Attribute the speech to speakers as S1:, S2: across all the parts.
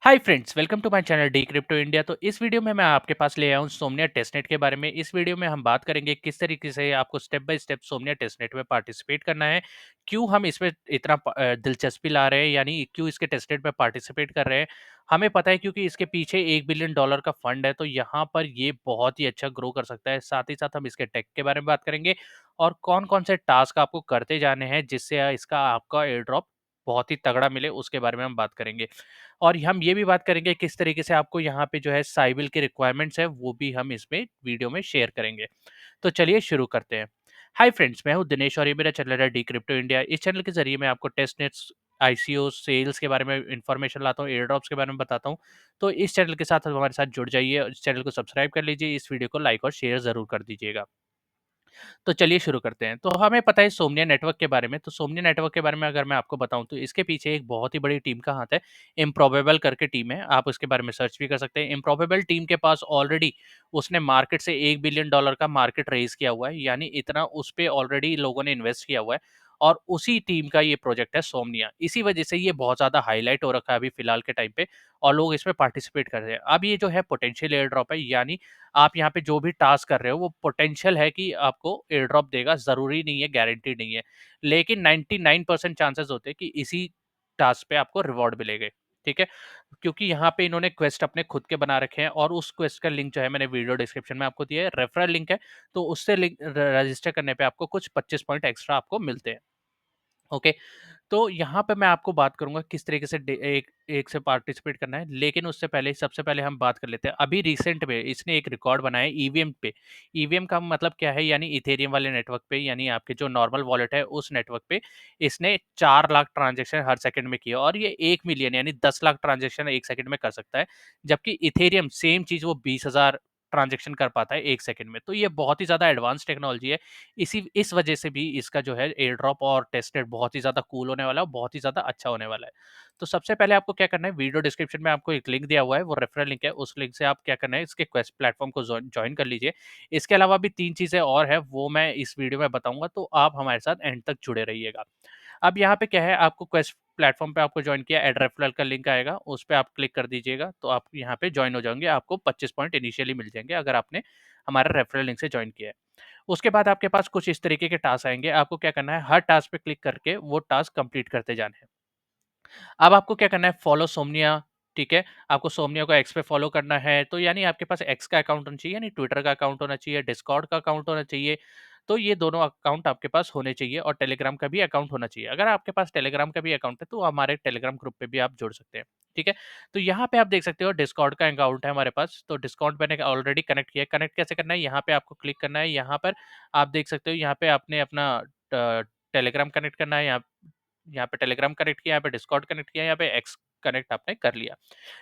S1: Hi friends, welcome to my channel D crypto India. तो इस video में मैं आपके पास ले आया हूँ सोमनिया टेस्टनेट के बारे में। इस वीडियो में हम बात करेंगे किस तरीके से आपको स्टेप बाय स्टेप सोमनिया टेस्टनेट में पार्टिसिपेट करना है, क्यों हम इसमें इतना दिलचस्पी ला रहे हैं, यानी क्यों इसके टेस्टनेट में पार्टिसिपेट कर रहे हैं। हमें पता है क्योंकि इसके पीछे $1 बिलियन का फंड है, तो यहाँ पर ये बहुत ही अच्छा ग्रो कर सकता है। साथ ही साथ हम इसके टेक के बारे में बात करेंगे और कौन कौन से टास्क आपको करते जाने हैं जिससे इसका आपका एयर ड्रॉप बहुत ही तगड़ा मिले, उसके बारे में हम बात करेंगे। और हम ये भी बात करेंगे किस तरीके से आपको यहाँ पे जो है साइबिल की रिक्वायरमेंट्स है वो भी हम इसमें वीडियो में शेयर करेंगे। तो चलिए शुरू करते हैं। हाय फ्रेंड्स, मैं हूँ दिनेश और ये मेरा चैनल है डी क्रिप्टो इंडिया। इस चैनल के जरिए मैं आपको टेस्ट नेट्स, आईसीओ, सेल्स के बारे में इन्फॉर्मेशन लाता हूँ, एयर ड्रॉप्स के बारे में बताता हूँ। तो इस चैनल के साथ हमारे साथ जुड़ जाइए और इस चैनल को सब्सक्राइब कर लीजिए, इस वीडियो को लाइक और शेयर जरूर कर दीजिएगा। तो चलिए शुरू करते हैं। तो हमें पता है सोमनिया नेटवर्क के बारे में, तो सोमनिया नेटवर्क के बारे में अगर मैं आपको बताऊँ तो इसके पीछे एक बहुत ही बड़ी टीम का हाथ है। इम्प्रोबेबल करके टीम है, आप उसके बारे में सर्च भी कर सकते हैं। इम्प्रोबेबल टीम के पास ऑलरेडी उसने मार्केट से $1 बिलियन का मार्केट रेज़ किया हुआ है, यानी इतना उस पे ऑलरेडी लोगों ने इन्वेस्ट किया हुआ है और उसी टीम का ये प्रोजेक्ट है सोमनिया। इसी वजह से ये बहुत ज़्यादा हाइलाइट हो रखा है अभी फ़िलहाल के टाइम पे और लोग इसमें पार्टिसिपेट कर रहे हैं। अब ये जो है पोटेंशियल एयर ड्रॉप है, यानी आप यहाँ पे जो भी टास्क कर रहे हो वो पोटेंशियल है कि आपको एयर ड्रॉप देगा, ज़रूरी नहीं है, गारंटी नहीं है। लेकिन 99% चांसेस होते हैं कि इसी टास्क पे आपको रिवॉर्ड मिलेंगे, ठीक है? क्योंकि यहाँ पे इन्होंने क्वेस्ट अपने खुद के बना रखे हैं और उस क्वेस्ट का लिंक जो है मैंने वीडियो डिस्क्रिप्शन में आपको दिया है, रेफरल लिंक है, तो उससे लिंक रजिस्टर करने पे आपको कुछ 25 पॉइंट एक्स्ट्रा आपको मिलते हैं, ओके? तो यहाँ पे मैं आपको बात करूँगा किस तरीके से एक एक से पार्टिसिपेट करना है, लेकिन उससे पहले सबसे पहले हम बात कर लेते हैं। अभी रिसेंट में इसने एक रिकॉर्ड बनाया है ईवीएम पे। ईवीएम का मतलब क्या है, यानी इथेरियम वाले नेटवर्क पे, यानी आपके जो नॉर्मल वॉलेट है उस नेटवर्क पे इसने 4 लाख ट्रांजेक्शन हर सेकंड में किया और ये 1 मिलियन यानी 10 लाख ट्रांजेक्शन एक सेकंड में कर सकता है। जबकि इथेरियम सेम चीज़ वो 20,000 ट्रांजेक्शन कर पाता है एक सेकंड में। तो ये बहुत ही ज़्यादा एडवांस टेक्नोलॉजी है। इस वजह से भी इसका जो है एयर ड्रॉप और टेस्टनेट बहुत ही ज़्यादा कूल होने वाला है और बहुत ही ज़्यादा अच्छा होने वाला है। तो सबसे पहले आपको क्या करना है, वीडियो डिस्क्रिप्शन में आपको एक लिंक दिया हुआ है, वो रेफरल लिंक है, उस लिंक से आप क्या करना है, इसके क्वेस्ट प्लेटफॉर्म को जॉइन कर लीजिए। इसके अलावा भी 3 चीज़ें और हैं, वो मैं इस वीडियो में बताऊँगा, तो आप हमारे साथ एंड तक जुड़े रहिएगा। अब यहाँ पे क्या है, आपको क्वेस्ट प्लेटफॉर्म पे आपको जॉइन किया, ऐड रेफरल का लिंक आएगा, उस पे आप क्लिक कर दीजिएगा, तो आप यहाँ पे जॉइन हो जाएँगे। आपको 25 पॉइंट इनिशियली मिल जाएँगे अगर आपने हमारा रेफरल लिंक से जॉइन किया है। उसके बाद आपके पास कुछ इस तरीके के टास्क आएँगे, आपको क्या करना है, हर टास्क पे क्लिक करके वो टास्क कंप्लीट करते जाने हैं। अब आपको क्या करना है, फॉलो सोमनिया, ठीक है? आपको सोमनिया को एक्स पे फॉलो करना है, तो यानी आपके पास एक्स का अकाउंट होना चाहिए, यानी ट्विटर का अकाउंट होना चाहिए, डिस्कॉर्ड का अकाउंट होना चाहिए। तो ये दोनों अकाउंट आपके पास होने चाहिए और टेलीग्राम का भी अकाउंट होना चाहिए। अगर आपके पास टेलीग्राम का भी अकाउंट है, तो हमारे टेलीग्राम ग्रुप पे भी आप जुड़ सकते हैं, ठीक है? तो यहाँ पे आप देख सकते हो डिस्कॉर्ड का अकाउंट है हमारे पास, तो डिस्कॉर्ड मैंने ऑलरेडी कनेक्ट किया है। कनेक्ट कैसे करना है, यहाँ पे आपको क्लिक करना है, यहाँ पर आप देख सकते हो, यहाँ पे आपने अपना टेलीग्राम कनेक्ट करना है, यहाँ पे टेलीग्राम कनेक्ट किया, यहाँ पे डिस्कॉर्ड कनेक्ट किया, यहाँ पे एक्स कनेक्ट आपने कर लिया।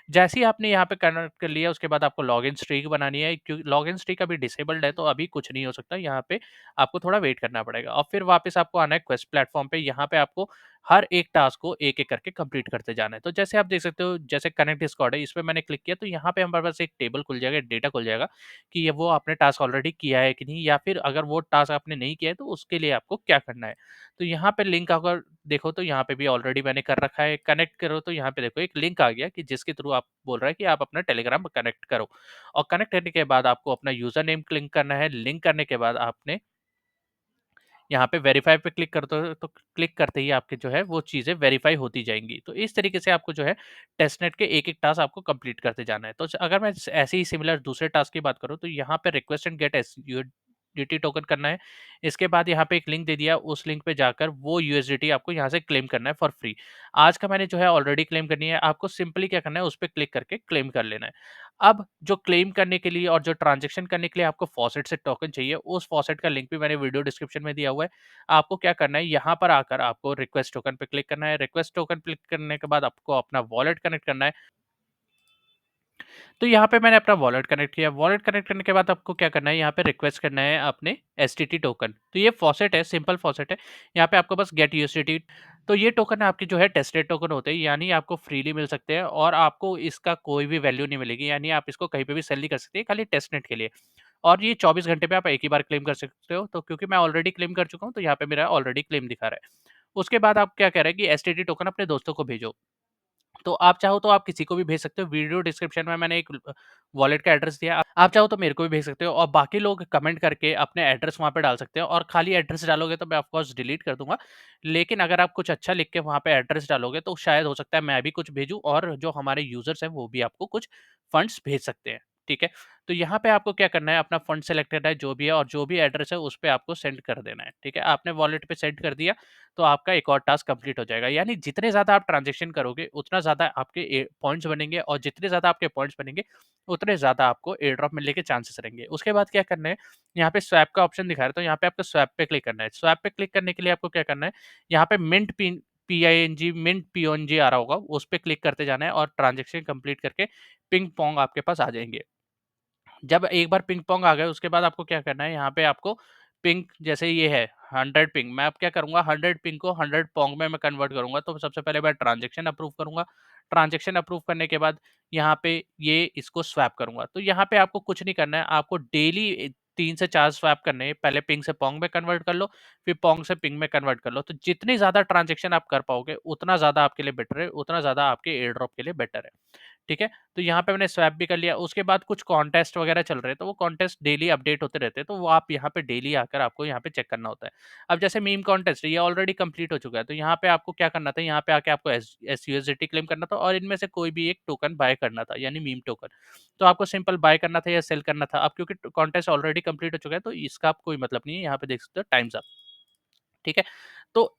S1: जैसे ही आपने यहाँ पे कनेक्ट कर लिया, उसके बाद आपको लॉगिन स्ट्रीक बनानी है, क्योंकि लॉगिन स्ट्रीक अभी डिसेबल्ड है, तो अभी कुछ नहीं हो सकता। यहाँ पे आपको थोड़ा वेट करना पड़ेगा और फिर वापस आपको आना है क्वेस्ट प्लेटफॉर्म पे। यहाँ पे आपको हर एक टास्क को एक-एक करके कंप्लीट करते जाना है। तो जैसे आप देख सकते हो, जैसे कनेक्ट डिस्कॉर्ड है, इस पे मैंने क्लिक किया, तो यहाँ पे हमारे पास एक टेबल खुल जाएगा, डेटा खुल जाएगा कि ये वो आपने टास्क ऑलरेडी किया है कि नहीं, या फिर अगर वो टास्क आपने नहीं किया है, तो उसके लिए आपको क्या करना है। तो यहाँ पे लिंक अगर देखो, तो यहाँ पे भी ऑलरेडी मैंने कर रखा है। कनेक्ट करो, तो यहाँ पे देखो एक लिंक आ गया कि जिसके थ्रू आप बोल रहा है कि आप अपना टेलीग्राम कनेक्ट करो और कनेक्ट करने के बाद आपको अपना यूज़र नेम लिंक करना है। लिंक करने के बाद आपने यहाँ पे वेरीफाई पे क्लिक करते हो, तो क्लिक करते ही आपके जो है वो चीज़ें वेरीफाई होती जाएँगी। तो इस तरीके से आपको जो है टेस्टनेट के एक-एक टास्क आपको कंप्लीट करते जाना है। तो अगर मैं ऐसे ही सिमिलर दूसरे टास्क की बात करूँ, तो यहाँ पे request and get USDT token करना है। इसके बाद यहाँ पे एक लिंक दे दिया, उस लिंक पे जाकर वो यूएसडीटी आपको यहाँ से क्लेम करना है फॉर फ्री। आज का मैंने जो है ऑलरेडी क्लेम करनी है, आपको सिंपली क्या करना है, उस पे क्लिक करके क्लेम कर लेना है। अब जो क्लेम करने के लिए और जो ट्रांज़ैक्शन करने के लिए आपको फॉसेट से टोकन चाहिए, उस फॉसेट का लिंक भी मैंने वीडियो डिस्क्रिप्शन में दिया हुआ है। आपको क्या करना है, यहाँ पर आकर आपको रिक्वेस्ट टोकन पे क्लिक करना है। रिक्वेस्ट टोकन क्लिक करने के बाद आपको अपना वॉलेट कनेक्ट करना है। तो यहाँ पे मैंने अपना वॉलेट कनेक्ट किया। वॉलेट कनेक्ट करने के बाद आपको क्या करना है, यहाँ पे रिक्वेस्ट करना है अपने एसटीटी टोकन। तो ये फॉसेट है, सिंपल फॉसेट है। यहाँ पे आपको बस गेट यूएसडीटी, तो ये टोकन आपके जो है टेस्टेड टोकन होते हैं, यानी आपको फ्रीली मिल सकते हैं और आपको इसका कोई भी वैल्यू नहीं मिलेगी, यानी आप इसको कहीं पे भी सेल नहीं कर सकते, खाली टेस्टनेट के लिए। और ये 24 घंटे पे आप एक ही बार क्लेम कर सकते हो। तो क्योंकि मैं ऑलरेडी क्लेम कर चुका हूँ, तो यहाँ पे मेरा ऑलरेडी क्लेम दिखा रहा है। उसके बाद आप क्या कह रहे हैं कि एसटीडी टोकन अपने दोस्तों को भेजो। तो आप चाहो तो आप किसी को भी भेज सकते हो। वीडियो डिस्क्रिप्शन में मैंने एक वॉलेट का एड्रेस दिया है। आप चाहो तो मेरे को भी भेज सकते हो और बाकी लोग कमेंट करके अपने एड्रेस वहाँ पे डाल सकते हो और खाली एड्रेस डालोगे तो मैं ऑफ कोर्स डिलीट कर दूँगा। लेकिन अगर आप कुछ अच्छा लिख के वहाँ पे एड्रेस डालोगे तो शायद हो सकता है मैं भी कुछ भेजूँ और जो हमारे यूज़र्स हैं वो भी आपको कुछ फंड्स भेज सकते हैं। ठीक है? तो यहाँ पे आपको क्या करना है, अपना फंड सेलेक्ट करना है जो भी है और जो भी एड्रेस है उस पे आपको सेंड कर देना है। ठीक है? आपने वॉलेट पे सेंड कर दिया तो आपका एक और टास्क कंप्लीट हो जाएगा। यानी जितने ज़्यादा आप ट्रांज़ैक्शन करोगे, उतना ज़्यादा आपके पॉइंट्स बनेंगे और जितने ज़्यादा आपके पॉइंट्स बनेंगे, उतने ज़्यादा आपको एयर ड्रॉप मिलने के चांसेस रहेंगे। उसके बाद क्या करना है, यहाँ पे स्वैप का ऑप्शन दिखा रहा है, तो यहाँ पे आपको स्वैप पे क्लिक करना है। स्वैप पे क्लिक करने के लिए आपको क्या करना है, यहाँ पे मिंट पीओएनजी आ रहा होगा, उस पे क्लिक करते जाना है और ट्रांज़ैक्शन कंप्लीट करके पिंग पोंग आपके पास आ जाएँगे। जब एक बार पिंग पोंग आ गए उसके बाद आपको क्या करना है, यहाँ पे आपको पिंग जैसे ये है 100 पिंग, मैं अब क्या करूँगा 100 पिंग को 100 पोंग में मैं कन्वर्ट करूँगा। तो सबसे पहले मैं ट्रांज़ैक्शन अप्रूव करूँगा। ट्रांज़ैक्शन अप्रूव करने के बाद यहाँ पे ये इसको स्वैप करूँगा। तो यहाँ पे आपको कुछ नहीं करना है, आपको डेली 3 से 4 स्वैप करने हैं। पहले पिंग से पोंग में कन्वर्ट कर लो, फिर पोंग से पिंग में कन्वर्ट कर लो। तो जितनी ज़्यादा ट्रांज़ैक्शन आप कर पाओगे, उतना ज़्यादा आपके लिए बेटर है, उतना ज़्यादा आपके एयर ड्रॉप के लिए बेटर है। ठीक है? तो यहाँ पे मैंने स्वैप भी कर लिया, उसके बाद कुछ कॉन्टेस्ट वगैरह चल रहे हैं, तो वो कॉन्टेस्ट डेली अपडेट होते रहते हैं, तो वो आप यहाँ पे डेली आकर आपको यहाँ पे चेक करना होता है। अब जैसे मीम कॉन्टेस्ट ये ऑलरेडी कंप्लीट हो चुका है, तो यहाँ पे आपको क्या करना था, यहाँ पे आके आपको एसयूएसडीटी क्लेम करना था और इनमें से कोई भी एक टोकन बाय करना था, यानी मीम टोकन। तो आपको सिंपल बाय करना था या सेल करना था। अब क्योंकि कॉन्टेस्ट ऑलरेडी कंप्लीट हो चुका है, तो इसका आप कोई मतलब नहीं है, यहाँ पे देख सकते हो टाइम्स अप। ठीक है? तो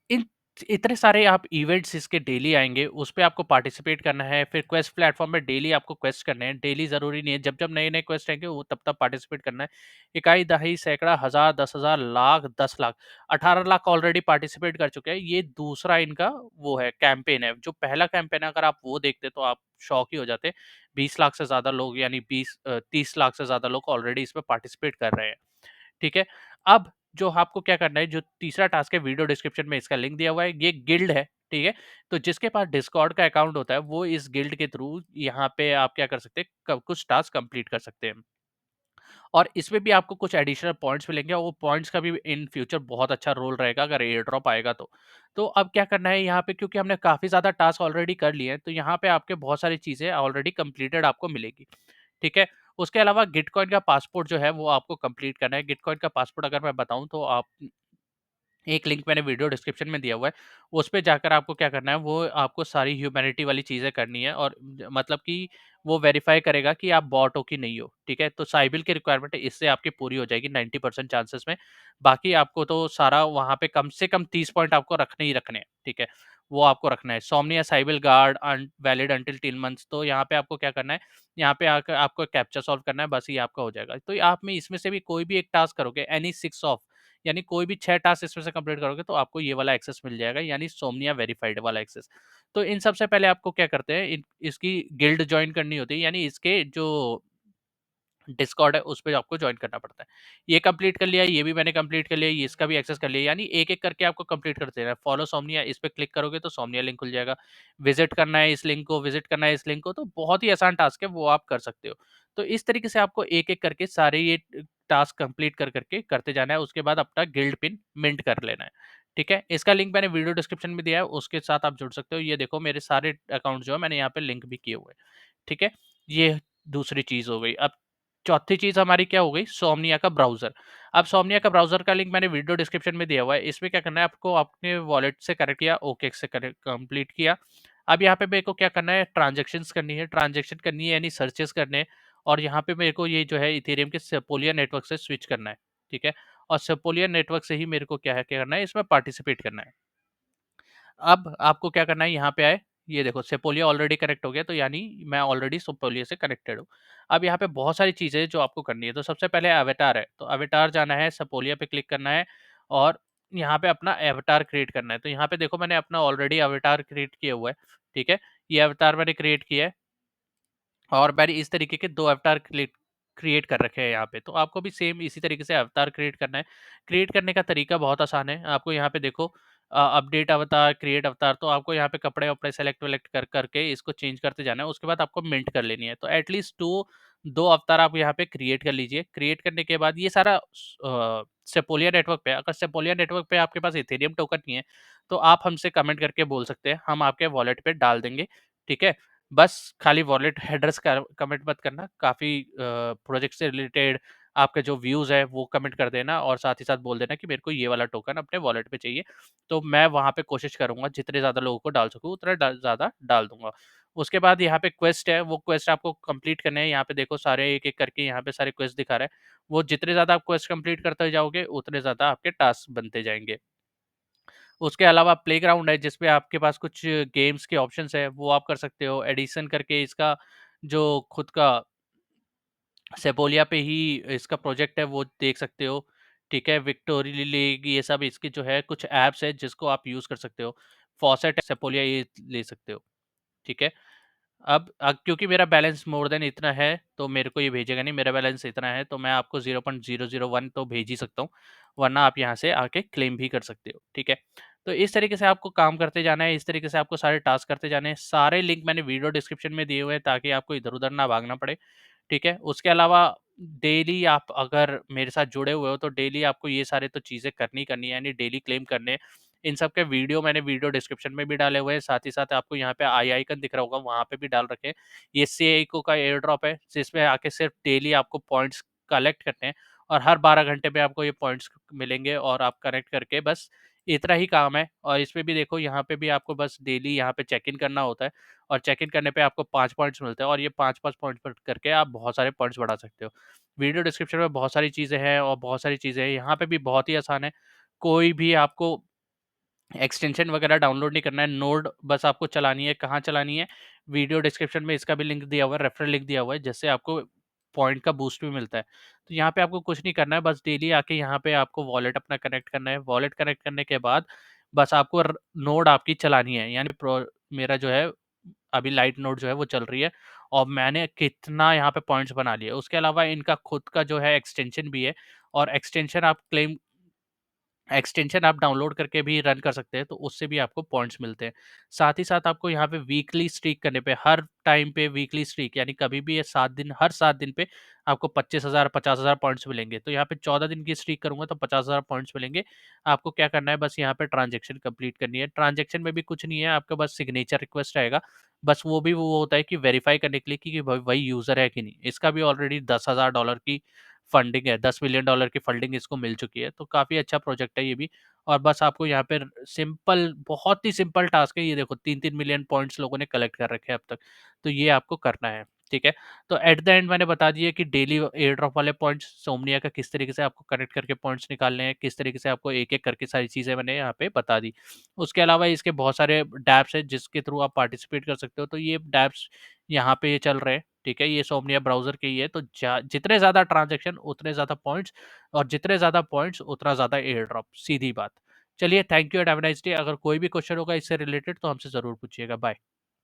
S1: इतने सारे आप इवेंट्स इसके डेली आएँगे, उस पे आपको पार्टिसिपेट करना है, फिर क्वेस्ट प्लेटफ़ॉर्म में डेली आपको क्वेस्ट करने हैं, डेली ज़रूरी नहीं है, जब-जब नए-नए क्वेस्ट आएँगे वो तब-तब पार्टिसिपेट करना है। इकाई, दहाई, सैकड़ा, हज़ार, 10,000, लाख, 10 लाख, 18 लाख ऑलरेडी पार्टिसिपेट कर चुके हैं, ये दूसरा इनका वो है कैंपेन है। जो पहला कैंपेन है अगर आप वो देखते तो आप शॉक ही हो जाते। 20 लाख से ज़्यादा लोग यानी 30 लाख से ज़्यादा लोग ऑलरेडी इसमें पार्टिसिपेट कर रहे हैं। ठीक है? अब जो आपको क्या करना है, जो तीसरा टास्क है वीडियो डिस्क्रिप्शन में इसका लिंक दिया हुआ है, ये गिल्ड है, ठीक है? तो जिसके पास डिस्कॉर्ड का अकाउंट होता है, वो इस गिल्ड के थ्रू यहाँ पे आप क्या कर सकते हैं, क कुछ टास्क कंप्लीट कर सकते हैं। और इसमें भी आपको कुछ एडिशनल पॉइंट्स मिलेंगे और वो पॉइंट्स का भी इन फ्यूचर बहुत अच्छा रोल रहेगा अगर एयर ड्रॉप आएगा तो। तो अब क्या करना है यहाँ पे, क्योंकि हमने काफ़ी ज़्यादा टास्क ऑलरेडी कर लिए हैं, तो यहाँ पे आपके बहुत सारी चीज़ें ऑलरेडी कंप्लीटेड आपको मिलेगी। ठीक है? उसके अलावा गिटकॉइन का पासपोर्ट जो है वो आपको कंप्लीट करना है। गिटकॉइन का पासपोर्ट अगर मैं बताऊँ तो आप एक लिंक मैंने वीडियो डिस्क्रिप्शन में दिया हुआ है। उस पे जाकर आपको क्या करना है, वो आपको सारी ह्यूमैनिटी वाली चीज़ें करनी है और मतलब कि वो वेरीफ़ाई करेगा कि आप बॉट हो कि नहीं हो, ठीक है? तो साइबिल की रिक्वायरमेंट है, इससे आपकी पूरी हो जाएगी 90% चांसेस में। बाकी आपको तो सारा वहाँ पे कम से कम 30 पॉइंट आपको रखने ही रखने हैं, ठीक है? वो आपको रखना है। सोमनिया Sybill guard valid until 3 months, तो यहाँ पे आपको क्या करना है, यहाँ पे आकर आपको कैप्चा सॉल्व करना है, बस ये आपका हो जाएगा। तो आप में इसमें से भी कोई भी एक टास्क करोगे, एनी 6 ऑफ, यानी कोई भी 6 टास्क इसमें से कंप्लीट करोगे तो आपको ये वाला एक्सेस मिल जाएगा, यानी सोमनिया वेरिफाइड वाला एक्सेस। तो इन सबसे पहले आपको क्या करते हैं, इसकी गिल्ड जॉइन करनी होती है, यानी इसके जो डिस्कॉर्ड है उस पे आपको जॉइन करना पड़ता है। ये कंप्लीट कर लिया, ये भी मैंने कंप्लीट कर लिया, ये इसका भी एक्सेस कर लिया, यानी एक-एक करके आपको कंप्लीट करते रहना है। फॉलो सोमनिया, इस पे क्लिक करोगे तो सोमनिया लिंक खुल जाएगा। विज़िट करना है इस लिंक को, विज़िट करना है इस लिंक को, तो बहुत ही आसान टास्क है, वो आप कर सकते हो। तो इस तरीके से आपको एक-एक करके सारे ये टास्क कंप्लीट कर करते जाना है, उसके बाद अपना गिल्ड पिन मिंट कर लेना है। ठीक है? इसका लिंक मैंने वीडियो डिस्क्रिप्शन में दिया है, उसके साथ आप जुड़ सकते हो। ये देखो मेरे सारे अकाउंट जो है मैंने यहाँ पे लिंक भी किए हुए हैं। ठीक है? ये दूसरी चीज़ हो गई। अब चौथी चीज़ हमारी क्या हो गई, सोमनिया का ब्राउज़र। अब सोमनिया का ब्राउज़र का लिंक मैंने वीडियो डिस्क्रिप्शन में दिया हुआ है। इसमें क्या करना है, आपको अपने वॉलेट से कनेक्ट किया, ओकेक्स से कनेक्ट कंप्लीट किया। अब यहाँ पे मेरे को क्या करना है, ट्रांज़ैक्शन करनी है यानी सर्चेज़ करने हैं और यहाँ पे मेरे को ये जो है इथेरियम के सेपोलिया नेटवर्क से स्विच करना है, ठीक है? और सेपोलिया नेटवर्क से ही मेरे को क्या करना है, इसमें पार्टिसिपेट करना है। अब आपको क्या करना है, यहाँ पे आए, ये देखो सेपोलिया ऑलरेडी कनेक्ट हो गया, तो यानी मैं ऑलरेडी सेपोलिया से कनेक्टेड हूँ। अब यहाँ पे बहुत सारी चीज़ें हैं जो आपको करनी है, तो सबसे पहले अवतार है, तो अवतार जाना है, सेपोलिया पे क्लिक करना है और यहाँ पे अपना अवतार क्रिएट करना है। तो यहाँ पे देखो मैंने अपना ऑलरेडी अवतार क्रिएट किया हुआ है, ठीक है? ये अवतार मैंने क्रिएट किया है और मैंने इस तरीके के 2 अवतार क्रिएट कर रखे हैं यहाँ पे, तो आपको भी सेम इसी तरीके से अवतार क्रिएट करना है। क्रिएट करने का तरीका बहुत आसान है, आपको यहाँ पे देखो अपडेट अवतार, क्रिएट अवतार, तो आपको यहाँ पे कपड़े-वपड़े सेलेक्ट-वेलेक्ट करके इसको चेंज करते जाना है, उसके बाद आपको मिंट कर लेनी है। तो एटलीस्ट 2 अवतार आप यहाँ पे क्रिएट कर लीजिए। क्रिएट करने के बाद ये सारा सेपोलिया नेटवर्क पे है, अगर सेपोलिया नेटवर्क पे आपके पास इथेरियम टोकन नहीं है, तो आप हमसे कमेंट करके बोल सकते हैं, हम आपके वॉलेट पे डाल देंगे। ठीक है? बस खाली वॉलेट एड्रेस का कमेंट मत करना, काफ़ी प्रोजेक्ट से रिलेटेड आपके जो व्यूज़ हैं वो कमेंट कर देना और साथ ही साथ बोल देना कि मेरे को ये वाला टोकन अपने वॉलेट पे चाहिए। तो मैं वहाँ पे कोशिश करूँगा जितने ज़्यादा लोगों को डाल सकूँ उतना ज़्यादा डाल दूँगा। उसके बाद यहाँ पे क्वेस्ट है, वो क्वेस्ट आपको कंप्लीट करने हैं। यहाँ पे देखो सारे एक-एक करके यहाँ पे सारे क्वेस्ट दिखा रहा है। वो जितने ज़्यादा आप क्वेस्ट कंप्लीट करते जाओगे उतने ज़्यादा आपके टास्क बनते जाएँगे। उसके अलावा प्लेग्राउंड है जिसपे आपके पास कुछ गेम्स के ऑप्शंस है, वो आप कर सकते हो। एडिशन करके इसका जो खुद का सेपोलिया पे ही इसका प्रोजेक्ट है वो देख सकते हो, ठीक है? विक्टोरी लीग ये सब इसके जो है कुछ ऐप्स है जिसको आप यूज़ कर सकते हो। फॉसेट, सेपोलिया ये ले सकते हो, ठीक है? अब क्योंकि मेरा बैलेंस मोर देन इतना है, तो मेरे को ये भेजेगा नहीं, मेरा बैलेंस इतना है, तो मैं आपको 0.001 तो भेज ही सकता हूँ, वरना आप यहाँ से आके क्लेम भी कर सकते हो, ठीक है? तो इस तरीके से आपको काम करते जाना है, इस तरीके से आपको सारे टास्क करते जाने हैं। सारे लिंक मैंने वीडियो डिस्क्रिप्शन में दिए हुए हैं ताकि आपको इधर-उधर ना भागना पड़े, ठीक है? उसके अलावा डेली आप अगर मेरे साथ जुड़े हुए हो, तो डेली आपको ये सारे तो चीज़ें करनी ही करनी है, यानी डेली क्लेम करने हैं। इन सब के वीडियो मैंने वीडियो डिस्क्रिप्शन में भी डाले हुए हैं, साथ ही साथ आपको यहाँ पे आई आइकन दिख रहा होगा, वहाँ पे भी डाल रखे हैं। ये सीआईको का एयर ड्रॉप है, जिसमें आके सिर्फ डेली आपको पॉइंट्स कलेक्ट करने हैं और हर 12 घंटे पे आपको ये पॉइंट्स मिलेंगे और आप कलेक्ट करके बस इतना ही काम है। और इसमें भी देखो यहाँ पे भी आपको बस डेली यहाँ पे चेक इन करना होता है और चेक इन करने पे आपको 5 पॉइंट्स मिलते हैं और ये 5-5 पॉइंट्स पर करके आप बहुत सारे पॉइंट्स बढ़ा सकते हो। वीडियो डिस्क्रिप्शन में बहुत सारी चीज़ें हैं और बहुत सारी चीज़ें हैं, यहाँ पे भी बहुत ही आसान है। कोई भी आपको एक्सटेंशन वगैरह डाउनलोड नहीं करना है, नोड बस आपको चलानी है। कहाँ चलानी है? वीडियो डिस्क्रिप्शन में इसका भी लिंक दिया हुआ है, रेफरल लिंक दिया हुआ है, जिससे आपको पॉइंट का बूस्ट भी मिलता है। तो यहाँ पे आपको कुछ नहीं करना है, बस डेली आके यहाँ पे आपको वॉलेट अपना कनेक्ट करना है। वॉलेट कनेक्ट करने के बाद बस आपको नोड आपकी चलानी है, यानी प्रो मेरा जो है अभी लाइट नोड जो है वो चल रही है और मैंने कितना यहाँ पे पॉइंट्स बना लिए। उसके अलावा इनका खुद का जो है एक्सटेंशन भी है और एक्सटेंशन आप डाउनलोड करके भी रन कर सकते हैं, तो उससे भी आपको पॉइंट्स मिलते हैं। साथ ही साथ आपको यहाँ पे वीकली स्ट्रीक करने पे, हर टाइम पे वीकली स्ट्रीक यानी कभी भी ये 7 दिन, हर 7 दिन पे आपको 25,000 50,000 पॉइंट्स मिलेंगे। तो यहाँ पे 14 दिन की स्ट्रीक करूँगा तो 50,000 पॉइंट्स मिलेंगे। आपको क्या करना है, बस यहाँ पे ट्रांज़ैक्शन कंप्लीट करनी है। ट्रांज़ैक्शन में भी कुछ नहीं है, आपका बस सिग्नेचर रिक्वेस्ट आएगा। बस वो भी वो होता है कि वेरीफ़ाई करने के लिए कि वही यूज़र है कि नहीं। इसका भी ऑलरेडी $10,000 की फंडिंग है, $10 मिलियन की फंडिंग इसको मिल चुकी है, तो काफ़ी अच्छा प्रोजेक्ट है ये भी। और बस आपको यहाँ पे सिंपल, बहुत ही सिंपल टास्क है, ये देखो 3-3 मिलियन पॉइंट्स लोगों ने कलेक्ट कर रखे हैं अब तक, तो ये आपको करना है, ठीक है? तो एट द एंड मैंने बता दिया कि डेली एयर ड्रॉप वाले पॉइंट्स, सोमनिया का किस तरीके से आपको कनेक्ट करके पॉइंट्स निकालने हैं, किस तरीके से आपको एक-एक करके सारी चीज़ें मैंने यहाँ पे बता दी। उसके अलावा इसके बहुत सारे डैप्स हैं जिसके थ्रू आप पार्टिसिपेट कर सकते हो, तो ये डैप्स यहाँ पे ये चल रहे हैं, ठीक है? ये सोमनिया ब्राउज़र के ही है, तो जा जितने ज़्यादा ट्रांज़ैक्शन उतने ज़्यादा पॉइंट्स और जितने ज़्यादा पॉइंट्स उतना ज़्यादा एयर ड्रॉप, सीधी बात। चलिए, thank you and have a nice day. अगर कोई भी क्वेश्चन होगा इससे रिलेटेड तो हमसे ज़रूर पूछिएगा। बाय।